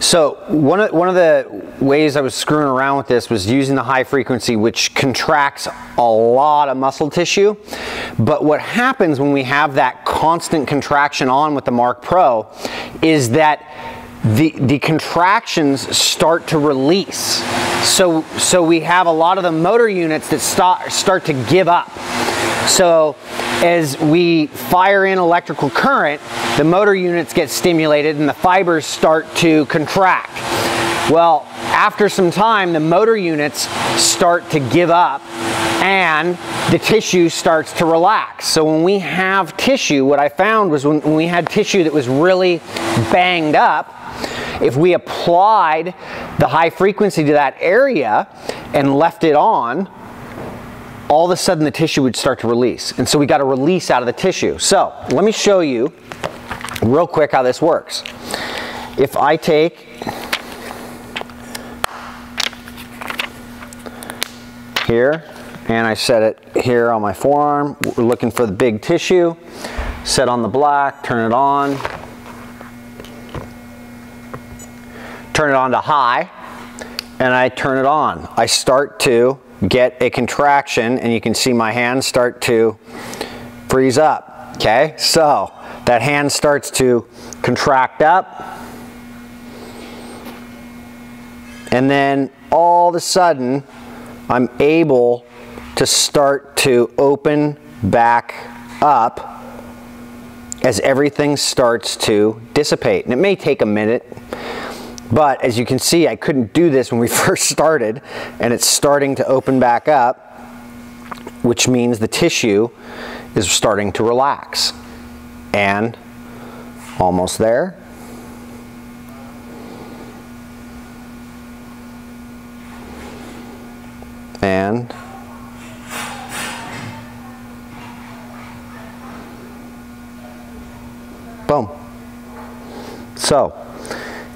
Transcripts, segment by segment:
So one of the ways I was screwing around with this was using the high frequency, which contracts a lot of muscle tissue. But what happens when we have that constant contraction on with the Mark Pro is that the contractions start to release. So we have a lot of the motor units that start to give up. So as we fire in electrical current, the motor units get stimulated and the fibers start to contract. Well, after some time, the motor units start to give up and the tissue starts to relax. So when we have tissue, what I found was when we had tissue that was really banged up, if we applied the high frequency to that area and left it on, all of a sudden the tissue would start to release. And so we got a release out of the tissue. So let me show you real quick how this works. If I take here and I set it here on my forearm, we're looking for the big tissue, set on the black, turn it on to high, and I turn it on. I start to get a contraction and you can see my hand start to freeze up. Okay, so that hand starts to contract up and then all of a sudden I'm able to start to open back up as everything starts to dissipate. And it may take a minute, but as you can see, I couldn't do this when we first started, and it's starting to open back up, which means the tissue is starting to relax. And almost there. And boom. So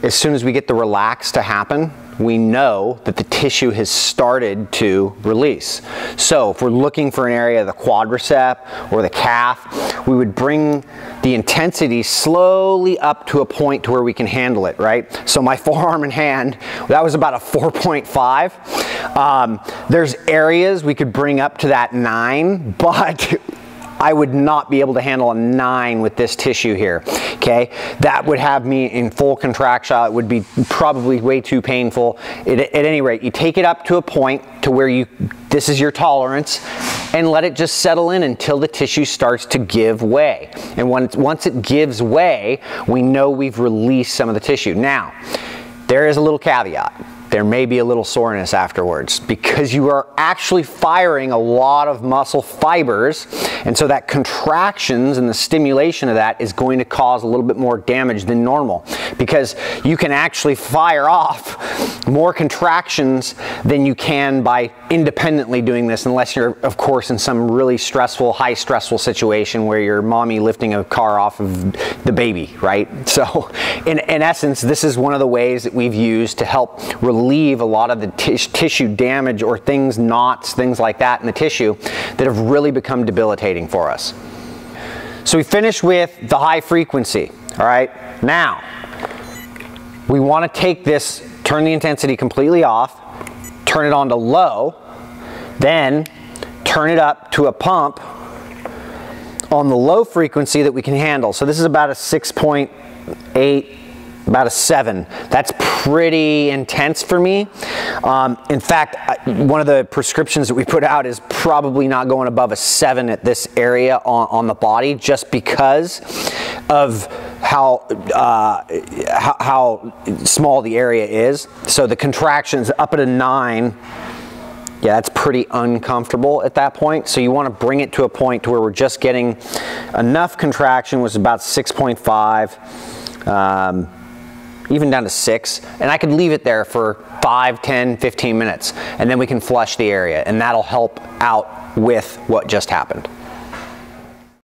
as soon as we get the relax to happen, we know that the tissue has started to release. So if we're looking for an area of the quadricep or the calf, we would bring the intensity slowly up to a point to where we can handle it, right? So my forearm and hand, that was about a 4.5. There's areas we could bring up to that 9, but I would not be able to handle a 9 with this tissue here, okay? That would have me in full contraction. It would be probably way too painful. At any rate, you take it up to a point to where this is your tolerance, and let it just settle in until the tissue starts to give way. And once it gives way, we know we've released some of the tissue. Now, there is a little caveat. There may be a little soreness afterwards because you are actually firing a lot of muscle fibers, and so that contractions and the stimulation of that is going to cause a little bit more damage than normal, because you can actually fire off more contractions than you can by independently doing this, unless you're of course in some really stressful, high stressful situation where you're mommy lifting a car off of the baby, right? So in essence, this is one of the ways that we've used to help relieve a lot of the tissue damage or knots, things like that in the tissue that have really become debilitating for us. So we finished with the high frequency, all right? Now, we want to take this, turn the intensity completely off, turn it on to low, then turn it up to a pump on the low frequency that we can handle. So this is about a 6.8, about a 7. That's pretty intense for me. In fact, one of the prescriptions that we put out is probably not going above a 7 at this area on the body, just because of how small the area is. So the contractions up at a 9, yeah, that's pretty uncomfortable at that point. So you want to bring it to a point to where we're just getting enough contraction, was about 6.5. Even down to 6, and I could leave it there for 5, 10, 15 minutes, and then we can flush the area, and that'll help out with what just happened.